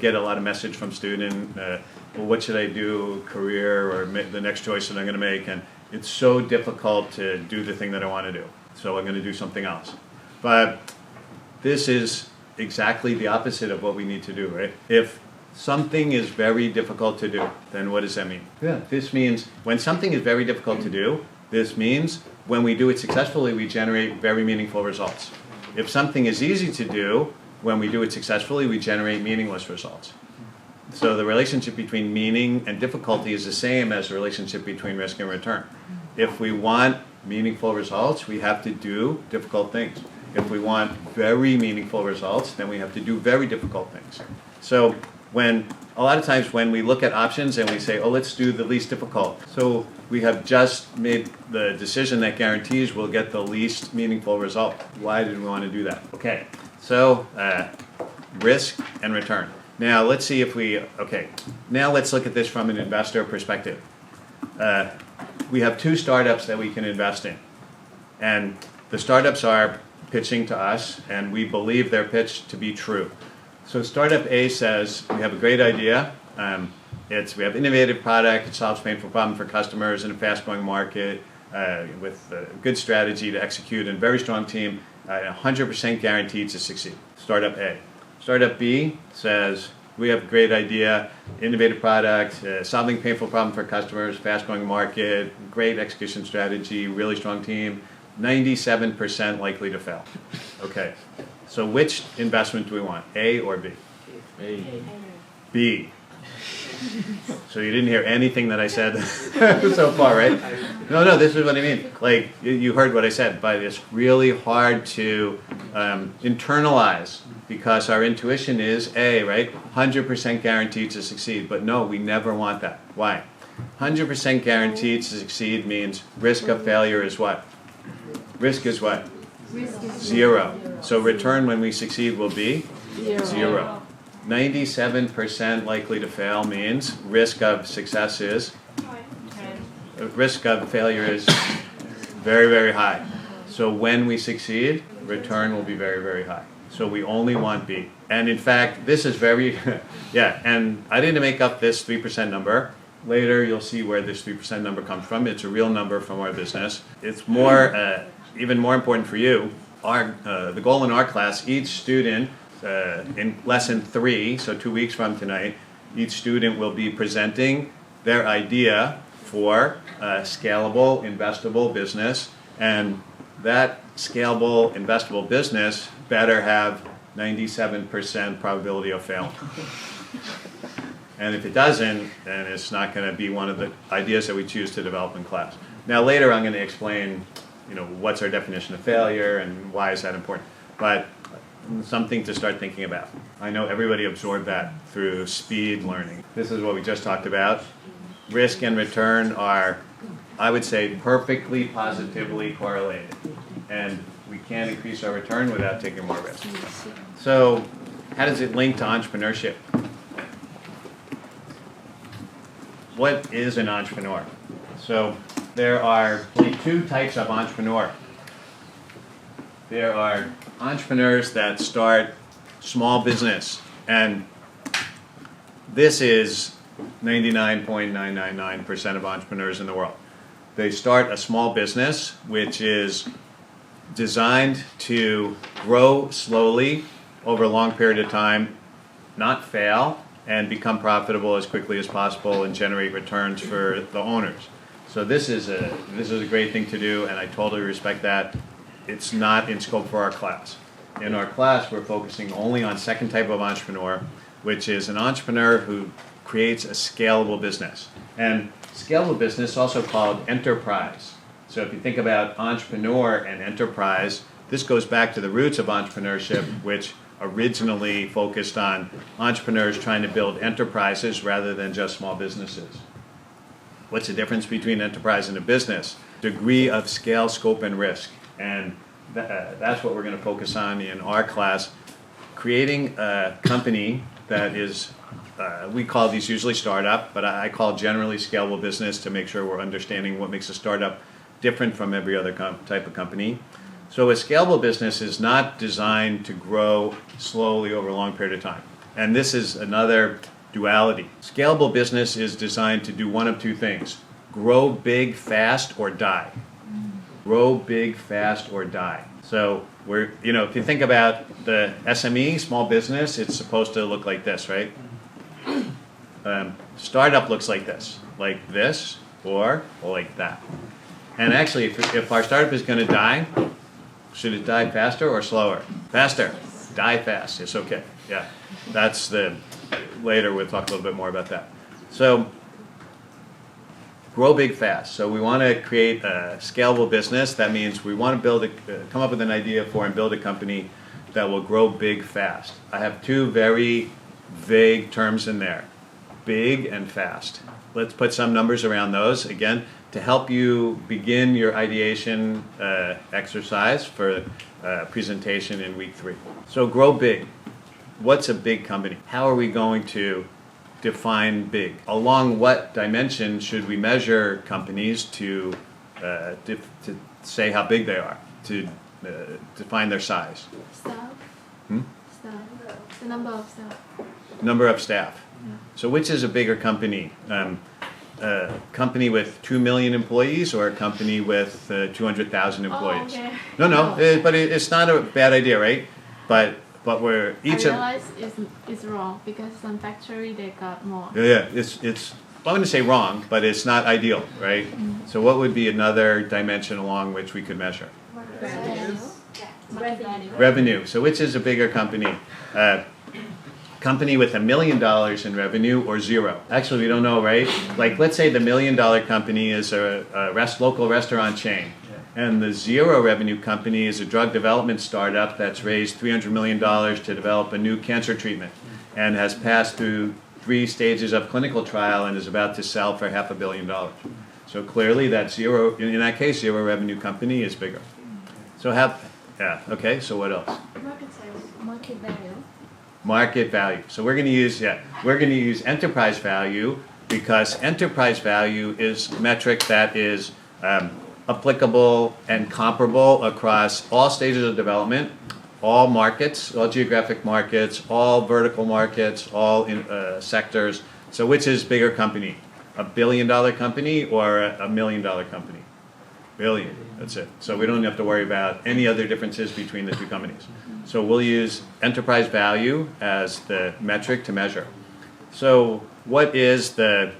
get a lot of message from student, well, what should I do, career or the next choice that I'm going to make, and it's so difficult to do the thing that I want to do, so I'm going to do something else. But this is exactly the opposite of what we need to do, right? If something is very difficult to do, then what does that mean? Yeah. This means when something is very difficult to do, this means when we do it successfully, we generate very meaningful results. If something is easy to do, when we do it successfully, we generate meaningless results. So the relationship between meaning and difficulty is the same as the relationship between risk and return. If we want meaningful results, we have to do difficult things. If we want very meaningful results, then we have to do very difficult things. So when a lot of times when we look at options and we say, oh, let's do the least difficult. So we have just made the decision that guarantees will get the least meaningful result. Why did we want to do that? Okay, so risk and return. Now let's see if now let's look at this from an investor perspective. We have two startups that we can invest in. And the startups are pitching to us, and we believe their pitch to be true. So startup A says, we have a great idea. We have innovative product, it solves painful problem for customers in a fast-growing market with a good strategy to execute and very strong team, 100% guaranteed to succeed. Startup A. Startup B says, we have a great idea, innovative product, solving painful problem for customers, fast-growing market, great execution strategy, really strong team, 97% likely to fail. Okay, so which investment do we want, A or B? A. B. So you didn't hear anything that I said so far, right? No, this is what I mean. Like, you heard what I said, but it's really hard to internalize because our intuition is A, right? 100% guaranteed to succeed, but no, we never want that. Why? 100% guaranteed to succeed means risk of failure is what? Risk is what? Zero. So return when we succeed will be? Zero. 97% likely to fail means risk of success is? Risk of failure is very, very high. So when we succeed, return will be very, very high. So we only want B. And in fact, this is very, and I didn't make up this 3% number. Later, you'll see where this 3% number comes from. It's a real number from our business. It's more, even more important for you. The goal in our class, each student, in lesson 3, so 2 weeks from tonight, each student will be presenting their idea for a scalable, investable business. And that scalable, investable business better have 97% probability of failing. And if it doesn't, then it's not going to be one of the ideas that we choose to develop in class. Now later I'm going to explain, what's our definition of failure and why is that important. But something to start thinking about. I know everybody absorbed that through speed learning. This is what we just talked about. Risk and return are, I would say, perfectly positively correlated. And we can't increase our return without taking more risk. So how does it link to entrepreneurship? What is an entrepreneur? So there are only two types of entrepreneur. There are entrepreneurs that start small business, and this is 99.999% of entrepreneurs in the world. They start a small business which is designed to grow slowly over a long period of time, not fail, and become profitable as quickly as possible and generate returns for the owners. So this is a great thing to do, and I totally respect that. It's not in scope for our class. In our class, we're focusing only on second type of entrepreneur, which is an entrepreneur who creates a scalable business. And scalable business is also called enterprise. So if you think about entrepreneur and enterprise, this goes back to the roots of entrepreneurship, which originally focused on entrepreneurs trying to build enterprises rather than just small businesses. What's the difference between enterprise and a business? Degree of scale, scope, and risk. And that's what we're going to focus on in our class. Creating a company that is, we call these usually startup, but I call generally scalable business to make sure we're understanding what makes a startup different from every other type of company. So a scalable business is not designed to grow slowly over a long period of time. And this is another duality. Scalable business is designed to do one of two things: grow big, fast, or die. Grow big, fast, or die. So if you think about the SME, small business, it's supposed to look like this, right? Startup looks like this, or like that. And actually, if our startup is going to die, should it die faster or slower? Faster. Die fast. It's okay. Yeah. Later we'll talk a little bit more about that. So, grow big fast. So we want to create a scalable business. That means we want to come up with an idea for and build a company that will grow big fast. I have two very vague terms in there. big and fast. Let's put some numbers around those again to help you begin your ideation exercise for presentation in week 3. So grow big. What's a big company? How are we going to define big? Along what dimension should we measure companies to say how big they are, to define their size? Staff. Hmm? Staff. The number of staff. Number of staff. So which is a bigger company? A company with 2 million employees or a company with 200,000 employees? Oh, okay. No, but it's not a bad idea, right? But we're each I of realize it's wrong because some factory they got more. yeah, it's I'm going to say wrong, but it's not ideal, right? So what would be another dimension along which we could measure? Revenue. So which is a bigger company? Company with $1 million in revenue or 0? Actually, we don't know, right? Like, let's say the $1 million company is a local restaurant chain, and the 0 revenue company is a drug development startup that's raised $300 million to develop a new cancer treatment, and has passed through 3 stages of clinical trial and is about to sell for $500 million. So clearly, that 0, in that case, 0 revenue company is bigger. So okay. So what else? Market size. Market value. Market value. So we're going to use enterprise value because enterprise value is a metric that is applicable and comparable across all stages of development, all markets, all geographic markets, all vertical markets, all sectors. So which is bigger company? A $1 billion company or a $1 million company? Billion. That's it. So we don't have to worry about any other differences between the 2 companies. So we'll use enterprise value as the metric to measure. So what is the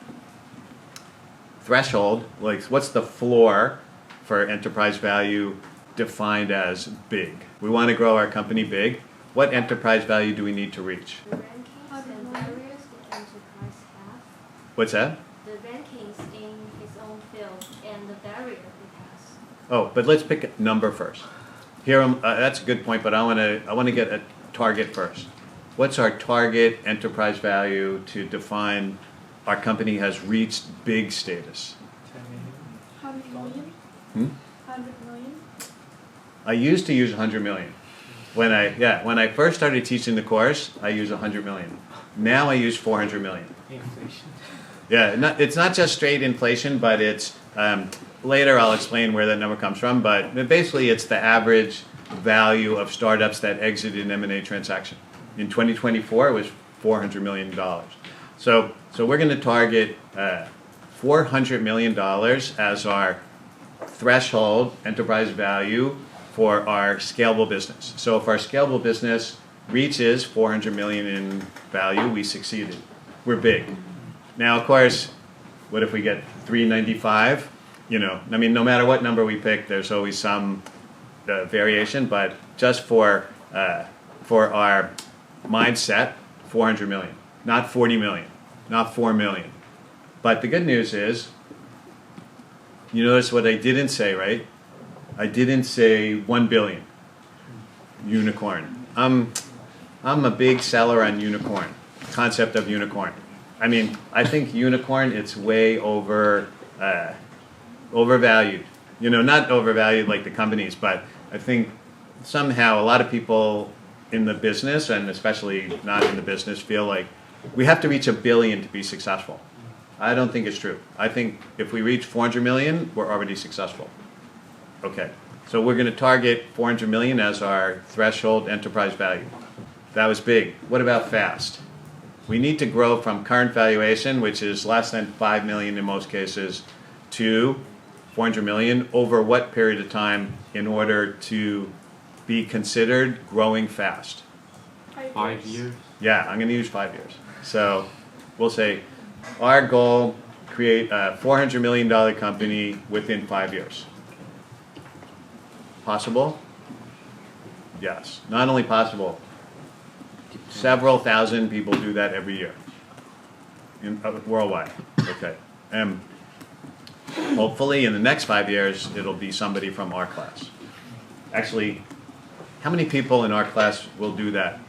threshold? Like, what's the floor for enterprise value defined as big? We want to grow our company big. What enterprise value do we need to reach? The rankings and barriers the enterprise have. What's that? The rankings in its own field and the barrier it has. Oh, but let's pick a number first. Here, that's a good point, but I want to get a target first. What's our target enterprise value to define our company has reached big status? 100 million. 100 million. I used to use 100 million. When I first started teaching the course, I used 100 million. Now I use 400 million. Inflation. Yeah, it's not just straight inflation, but it's later I'll explain where that number comes from. But basically, it's the average value of startups that exited an M&A transaction. In 2024, it was $400 million. So we're going to target $400 million as our threshold enterprise value for our scalable business. So if our scalable business reaches 400 million in value, we succeeded. We're big. Now, of course, what if we get 395? No matter what number we pick, there's always some variation. But just for our mindset, 400 million, not 40 million, not 4 million. But the good news is, you notice what I didn't say, right? I didn't say 1 billion. Unicorn. I'm a big seller on unicorn. Concept of unicorn. I think unicorn, it's way overvalued. Not overvalued like the companies, but I think somehow a lot of people in the business, and especially not in the business, feel like we have to reach 1 billion to be successful. I don't think it's true. I think if we reach 400 million, we're already successful. Okay, so we're going to target 400 million as our threshold enterprise value. That was big. What about fast? We need to grow from current valuation, which is less than 5 million in most cases, to 400 million over what period of time in order to be considered growing fast? 5 years. Yeah, I'm going to use 5 years. So we'll say our goal, create a $400 million company within 5 years. Possible? Yes. Not only possible, several thousand people do that every year worldwide. Okay. Hopefully in the next 5 years, it'll be somebody from our class. Actually, how many people in our class will do that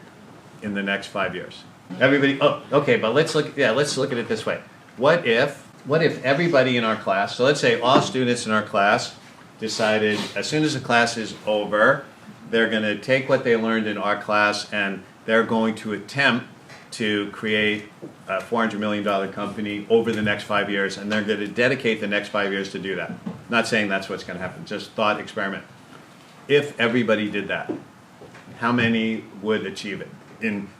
in the next 5 years? Everybody, oh, okay, but let's look at it this way. What if everybody in our class, so let's say all students in our class decided as soon as the class is over, they're going to take what they learned in our class and they're going to attempt to create a $400 million company over the next 5 years, and they're going to dedicate the next 5 years to do that. Not saying that's what's going to happen, just thought experiment. If everybody did that, how many would achieve it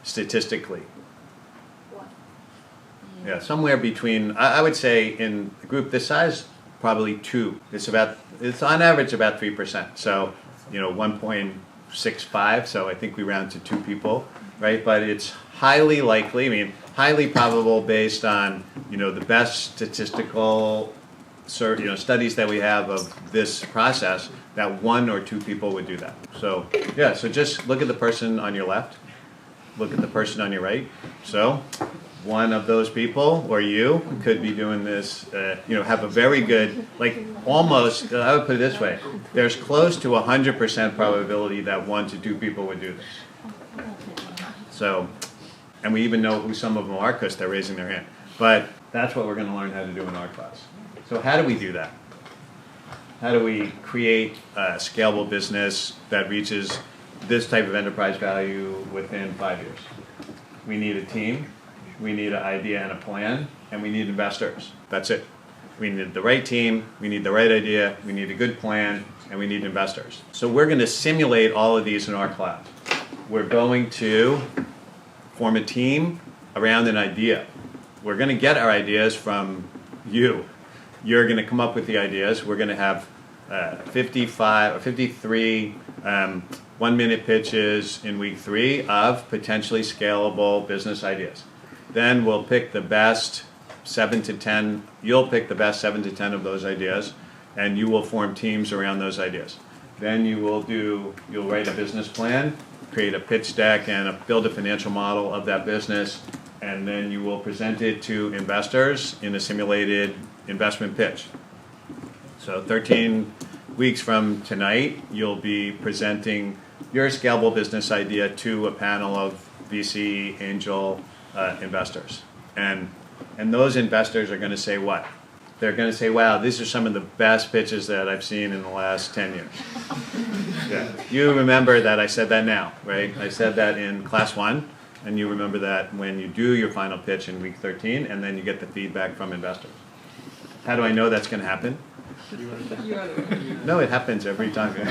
statistically? What? Yeah, somewhere between, I would say in a group this size, probably 2. It's on average about 3%. So, 1.65, so I think we round to 2 people, right? But it's highly likely, highly probable based on, the best statistical studies that we have of this process, that 1 or 2 people would do that. So, yeah, so just look at the person on your left, look at the person on your right. So, one of those people, or you, could be doing this, have a very good, almost, I would put it this way, there's close to 100% probability that 1 to 2 people would do this. So, and we even know who some of them are because they're raising their hand. But that's what we're going to learn how to do in our class. So how do we do that? How do we create a scalable business that reaches this type of enterprise value within 5 years? We need a team, we need an idea and a plan, and we need investors. That's it. We need the right team, we need the right idea, we need a good plan, and we need investors. So we're going to simulate all of these in our class. We're going to form a team around an idea. We're going to get our ideas from you. You're going to come up with the ideas. We're going to have 55 or 53 1-minute pitches in week 3 of potentially scalable business ideas. Then we'll pick the best 7 to 10. You'll pick the best 7 to 10 of those ideas, and you will form teams around those ideas. Then you'll write a business plan, create a pitch deck, and build a financial model of that business, and then you will present it to investors in a simulated investment pitch. So 13 weeks from tonight, you'll be presenting your scalable business idea to a panel of VC angel investors. And those investors are going to say what? They're going to say, wow, these are some of the best pitches that I've seen in the last 10 years. Yeah. You remember that I said that now, right? I said that in class 1, and you remember that when you do your final pitch in week 13, and then you get the feedback from investors. How do I know that's going to happen? No, it happens every time. It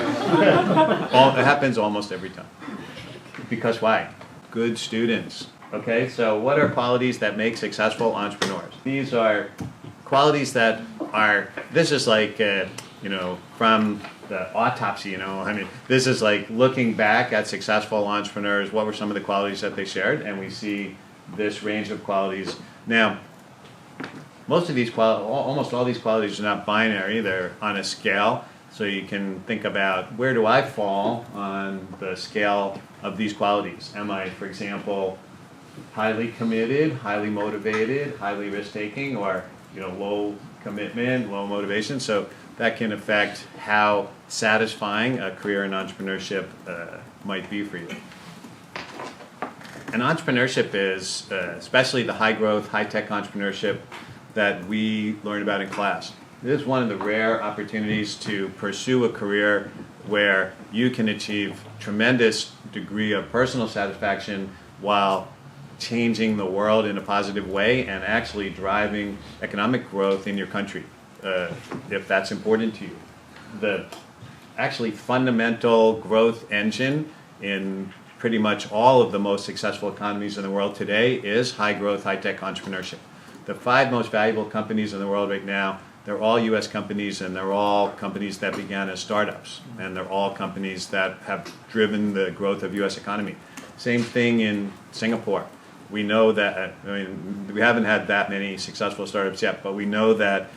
happens almost every time. Because why? Good students. Okay, so what are qualities that make successful entrepreneurs? These are qualities that are, this is like, from the autopsy, this is like looking back at successful entrepreneurs, what were some of the qualities that they shared, and we see this range of qualities. Now, most of these almost all these qualities are not binary, they're on a scale, so you can think about where do I fall on the scale of these qualities. Am I, for example, highly committed, highly motivated, highly risk-taking, or low commitment, low motivation? So that can affect how satisfying a career in entrepreneurship might be for you. And entrepreneurship is, especially the high-growth, high-tech entrepreneurship that we learn about in class. It is one of the rare opportunities to pursue a career where you can achieve tremendous degree of personal satisfaction while changing the world in a positive way and actually driving economic growth in your country, if that's important to you. The actually fundamental growth engine in pretty much all of the most successful economies in the world today is high growth, high tech entrepreneurship. The 5 most valuable companies in the world right now, they're all US companies, and they're all companies that began as startups, and they're all companies that have driven the growth of US economy. Same thing in Singapore. We know that, we haven't had that many successful startups yet, but we know that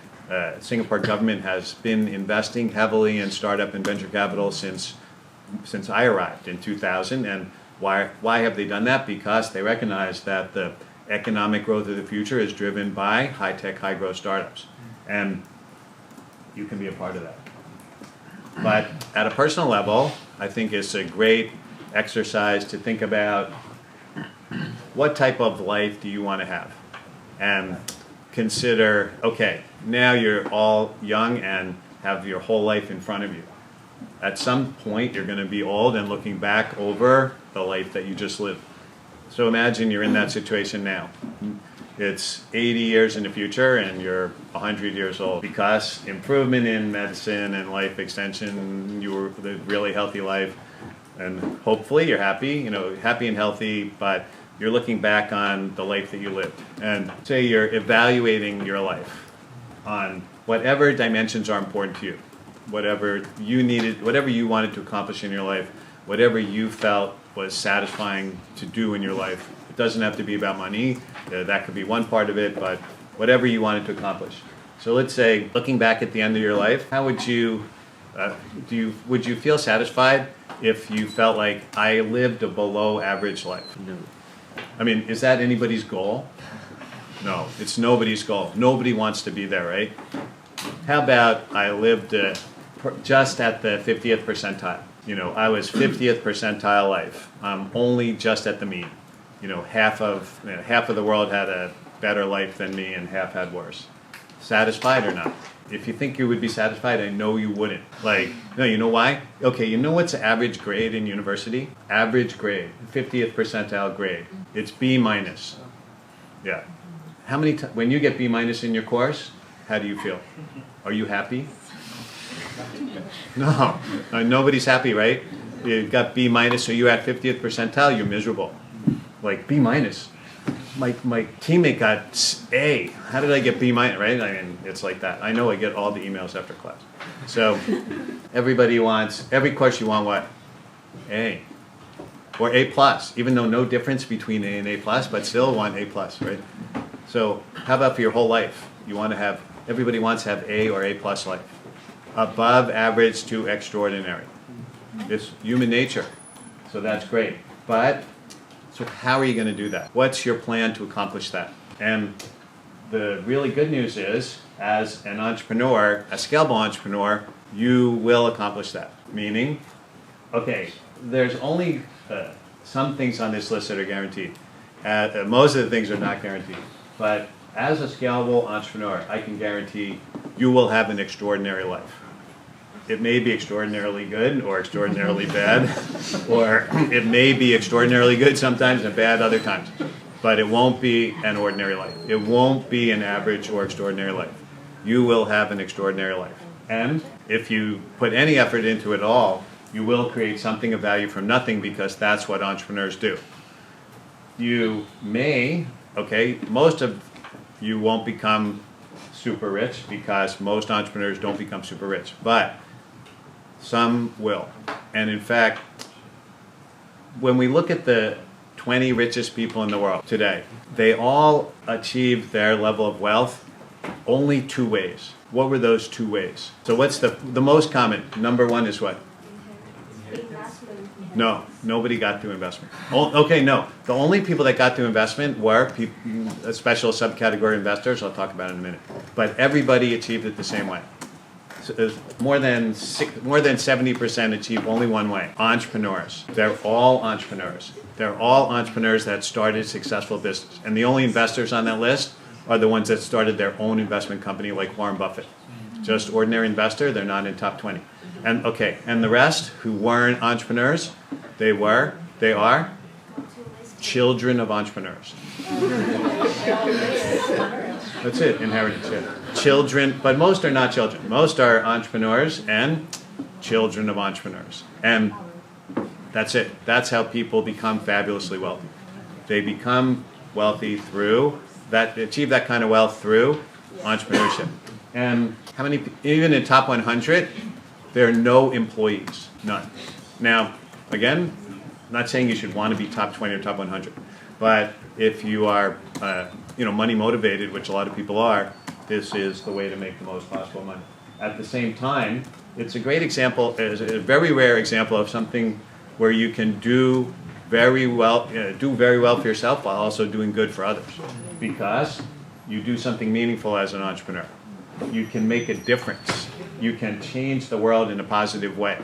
Singapore government has been investing heavily in startup and venture capital since I arrived in 2000. And why have they done that? Because they recognize that the economic growth of the future is driven by high-tech, high-growth startups. And you can be a part of that. But at a personal level, I think it's a great exercise to think about what type of life do you want to have? And consider, okay, now you're all young and have your whole life in front of you. At some point, you're going to be old and looking back over the life that you just lived. So imagine you're in that situation now. It's 80 years in the future and you're 100 years old. Because improvement in medicine and life extension, you were a really healthy life, and hopefully you're happy, happy and healthy, but you're looking back on the life that you lived. And say you're evaluating your life on whatever dimensions are important to you, whatever you needed, whatever you wanted to accomplish in your life, whatever you felt was satisfying to do in your life. It doesn't have to be about money. That could be one part of it, but whatever you wanted to accomplish. So let's say, looking back at the end of your life, how would you feel satisfied if you felt like I lived a below average life? No. I mean, is that anybody's goal? No, it's nobody's goal. Nobody wants to be there, right? How about I lived just at the 50th percentile? I was 50th percentile life. Only just at the mean. Half of the world had a better life than me and half had worse. Satisfied or not? If you think you would be satisfied, I know you wouldn't. No, you know why? Okay, you know what's the average grade in university? Average grade, 50th percentile grade. It's B minus. Yeah. How many when you get B minus in your course, how do you feel? Are you happy? No, nobody's happy, right? You got B minus, so you're at 50th percentile, you're miserable. Like B minus. My teammate got A. How did I get B minus, right? I mean, it's like that. I know I get all the emails after class. So every course you want what? A. Or A plus, even though no difference between A and A plus, but still want A plus, right? So how about for your whole life? Everybody wants to have A or A plus life. Above average to extraordinary. It's human nature. So that's great. So how are you going to do that? What's your plan to accomplish that? And the really good news is, as an entrepreneur, a scalable entrepreneur, you will accomplish that. Meaning, okay, there's only some things on this list that are guaranteed. Most of the things are not guaranteed. But as a scalable entrepreneur, I can guarantee you will have an extraordinary life. It may be extraordinarily good or extraordinarily bad, or it may be extraordinarily good sometimes and bad other times. But it won't be an ordinary life. It won't be an average or extraordinary life. You will have an extraordinary life. And if you put any effort into it at all, you will create something of value from nothing, because that's what entrepreneurs do. You may, most of you won't become super rich, because most entrepreneurs don't become super rich. But some will. And in fact, when we look at the 20 richest people in the world today, they all achieved their level of wealth only 2 ways. What were those 2 ways? So what's the most common? Number 1 is what? No, nobody got to investment. No. The only people that got to investment were special subcategory investors. I'll talk about it in a minute. But everybody achieved it the same way. So more than 70% achieve only one way. Entrepreneurs. They're all entrepreneurs. They're all entrepreneurs that started successful business. And the only investors on that list are the ones that started their own investment company, like Warren Buffett. Just ordinary investor, they're not in top 20. And the rest who weren't entrepreneurs, they are children of entrepreneurs. That's it, inheritance, yeah. Children, but most are not children. Most are entrepreneurs and children of entrepreneurs. And that's it. That's how people become fabulously wealthy. They become wealthy achieve that kind of wealth through entrepreneurship. And even in top 100, there are no employees, none. Now, again, I'm not saying you should want to be top 20 or top 100, but if you are, money motivated, which a lot of people are, this is the way to make the most possible money. At the same time, it's a great example, it's a very rare example of something where you can do very well for yourself while also doing good for others, because you do something meaningful as an entrepreneur. You can make a difference. You can change the world in a positive way.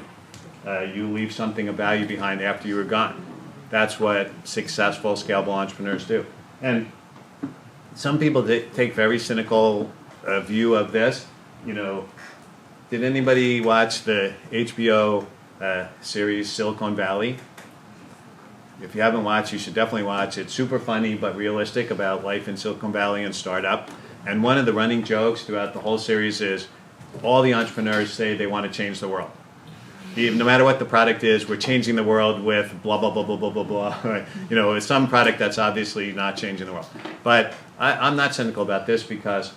You leave something of value behind after you are gone. That's what successful, scalable entrepreneurs do. And some people take very cynical view of this. You know, did anybody watch the HBO series Silicon Valley? If you haven't watched, you should definitely watch. It's super funny but realistic about life in Silicon Valley and startup. And one of the running jokes throughout the whole series is all the entrepreneurs say they want to change the world. No matter what the product is, we're changing the world with blah, blah, blah, blah, blah, blah, blah. You know, it's some product that's obviously not changing the world. But I'm not cynical about this because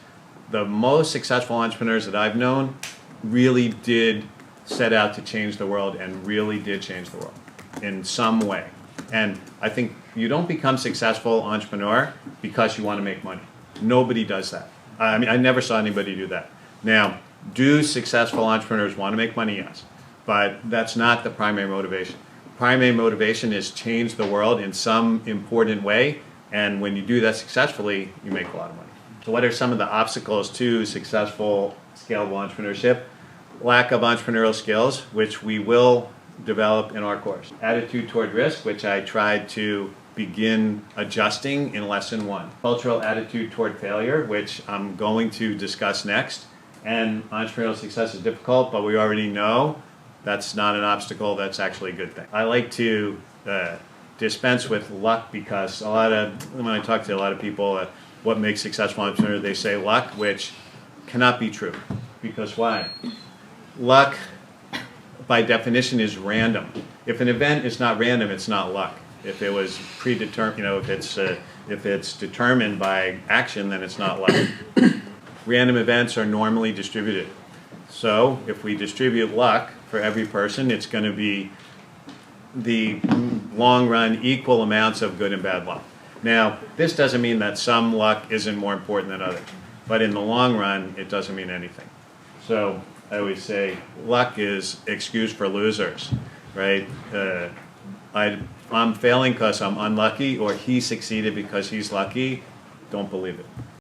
the most successful entrepreneurs that I've known really did set out to change the world and really did change the world in some way. And I think you don't become successful entrepreneur because you want to make money. Nobody does that. I mean, I never saw anybody do that. Now, do successful entrepreneurs want to make money? Yes. But that's not the primary motivation. Primary motivation is change the world in some important way, and when you do that successfully, you make a lot of money. So what are some of the obstacles to successful, scalable entrepreneurship? Lack of entrepreneurial skills, which we will develop in our course. Attitude toward risk, which I tried to begin adjusting in lesson 1. Cultural attitude toward failure, which I'm going to discuss next. And entrepreneurial success is difficult, but we already know that's not an obstacle, that's actually a good thing. I like to dispense with luck because when I talk to a lot of people, what makes successful entrepreneur, they say luck, which cannot be true. Because why? Luck, by definition, is random. If an event is not random, it's not luck. If it was predetermined, you know, if it's determined by action, then it's not luck. Random events are normally distributed. So if we distribute luck for every person, it's going to be the long run equal amounts of good and bad luck. Now, this doesn't mean that some luck isn't more important than others, but in the long run, it doesn't mean anything. So I always say luck is excuse for losers, right? I'm failing because I'm unlucky, or he succeeded because he's lucky. Don't believe it.